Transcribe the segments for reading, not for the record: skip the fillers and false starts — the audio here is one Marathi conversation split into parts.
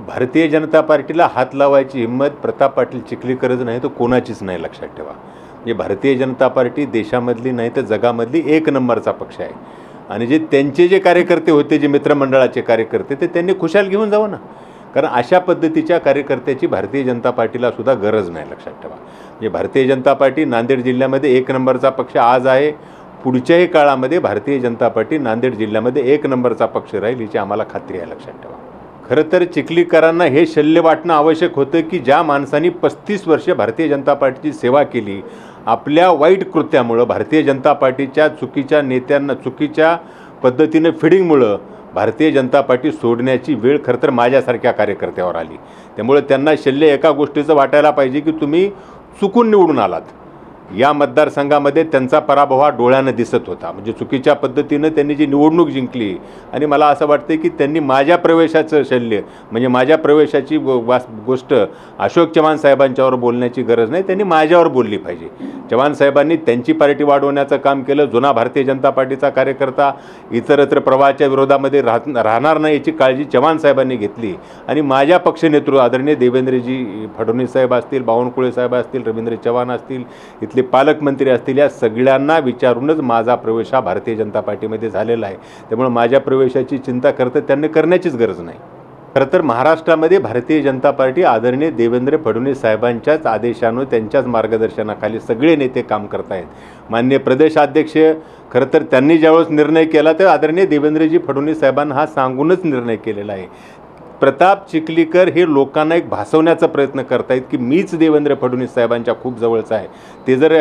भारतीय जनता पार्टीला हात लावायची हिंमत प्रताप पाटील चिखलीकरच नाही तर कोणाचीच नाही, लक्षात ठेवा। म्हणजे भारतीय जनता पार्टी देशामधली नाही तर जगामधली एक नंबरचा पक्ष आहे आणि जे त्यांचे जे कार्यकर्ते होते, जे मित्रमंडळाचे कार्यकर्ते, ते त्यांनी खुशाल घेऊन जावं ना, कारण अशा पद्धतीच्या कार्यकर्त्याची भारतीय जनता पार्टीला सुद्धा गरज नाही, लक्षात ठेवा। म्हणजे भारतीय जनता पार्टी नांदेड जिल्ह्यामध्ये एक नंबरचा पक्ष आज आहे, पुढच्याही काळामध्ये भारतीय जनता पार्टी नांदेड जिल्ह्यामध्ये एक नंबरचा पक्ष राहील याची आम्हाला खात्री आहे, लक्षात ठेवा। खरं तर चिखलीकरांना हे शल्य वाटणं आवश्यक होतं की ज्या माणसांनी 35 वर्षे भारतीय जनता पार्टीची सेवा केली, आपल्या वाईट कृत्यामुळं भारतीय जनता पार्टीच्या चुकीच्या नेत्यांना चुकीच्या पद्धतीनं फिडिंगमुळं भारतीय जनता पार्टी सोडण्याची वेळ खरं तर माझ्यासारख्या कार्यकर्त्यावर आली। त्यामुळे त्यांना शल्य एका गोष्टीचं वाटायला पाहिजे की तुम्ही चुकून निवडून आलात। या मतदारसंघामध्ये त्यांचा पराभव हा डोळ्यानं दिसत होता, म्हणजे चुकीच्या पद्धतीनं त्यांनी जी निवडणूक जिंकली। आणि मला असं वाटतं की त्यांनी माझ्या प्रवेशाचं शल्य म्हणजे माझ्या प्रवेशाची गोष्ट अशोक चव्हाण साहेबांच्यावर बोलण्याची गरज नाही, त्यांनी माझ्यावर बोलली पाहिजे। चव्हाण साहेबांनी त्यांची पार्टी वाढवण्याचं काम केलं, जुना भारतीय जनता पार्टीचा कार्यकर्ता इतरत्र प्रवाहाच्या विरोधामध्ये राहणार नाही याची काळजी चव्हाण साहेबांनी घेतली आणि माझ्या पक्षनेतृत्व आदरणीय देवेंद्रजी फडणवीस साहेब असतील, बावनकुळे साहेब असतील, रवींद्र चव्हाण असतील, इथले पालकमंत्री असतील, या सगळ्यांना विचारूनच माझा प्रवेश हा भारतीय जनता पार्टीमध्ये झालेला आहे। त्यामुळे माझ्या प्रवेशाची चिंता करतं त्यांनी करण्याचीच गरज नाही। खरं तर महाराष्ट्रामध्ये भारतीय जनता पार्टी आदरणीय देवेंद्र फडणवीस साहेबांच्याच आदेशानं त्यांच्याच मार्गदर्शनाखाली सगळे नेते काम करत आहेत। माननीय प्रदेशाध्यक्ष खरं तर त्यांनी ज्यावेळेस निर्णय केला तर आदरणीय देवेंद्रजी फडणवीस साहेबांना हा सांगूनच निर्णय केलेला आहे। प्रताप चिखलीकर हे लोकांना एक भासवण्याचा प्रयत्न करतायत की मीच देवेंद्र फडणवीस साहेबांच्या खूप जवळचा आहे। ते जर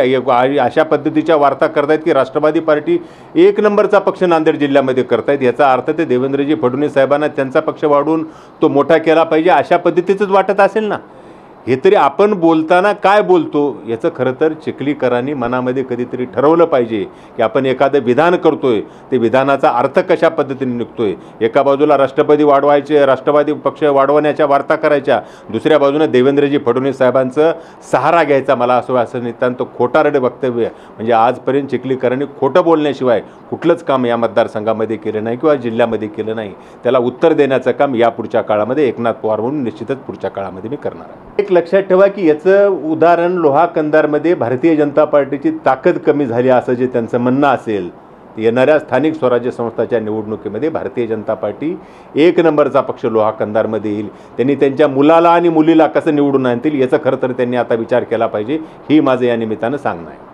अशा पद्धतीच्या वार्ता करतायत की राष्ट्रवादी पार्टी एक नंबरचा पक्ष नांदेड जिल्ह्यामध्ये करतायत, याचा अर्थ ते देवेंद्रजी फडणवीस साहेबांना त्यांचा पक्ष वाढवून तो मोठा केला पाहिजे अशा पद्धतीचंच वाटत असेल ना। हे तरी आपण बोलताना काय बोलतो याचं खरं तर चिखलीकरांनी मनामध्ये कधीतरी ठरवलं पाहिजे की आपण एखादं विधान करतोय, ते विधानाचा अर्थ कशा पद्धतीने निघतोय। एका बाजूला राष्ट्रवादी पक्ष वाढवण्याच्या वार्ता करायच्या, दुसऱ्या बाजूने देवेंद्रजी फडणवीस साहेबांचं सहारा घ्यायचा, मला असं नितांत खोटारडे वक्तव्य। म्हणजे आजपर्यंत चिखलीकरांनी खोटं बोलण्याशिवाय कुठलंच काम या मतदारसंघामध्ये केलं नाही किंवा जिल्ह्यामध्ये केलं नाही। त्याला उत्तर देण्याचं काम या पुढच्या काळामध्ये एकनाथ पवार म्हणून निश्चितच पुढच्या काळामध्ये मी करणार आहे। एक लक्षात ठेवा की याचं उदाहरण लोहा कंधारमध्ये भारतीय जनता पार्टीची ताकद कमी झाली असं जे त्यांचं म्हणणं असेल, येणाऱ्या स्थानिक स्वराज्य संस्थाच्या निवडणुकीमध्ये भारतीय जनता पार्टी एक नंबरचा पक्ष लोहा कंधारमध्ये येईल। त्यांनी त्यांच्या मुलाला आणि मुलीला कसं निवडून आणतील याचं खरं तर त्यांनी आता विचार केला पाहिजे, ही माझं या निमित्तानं सांगणं आहे।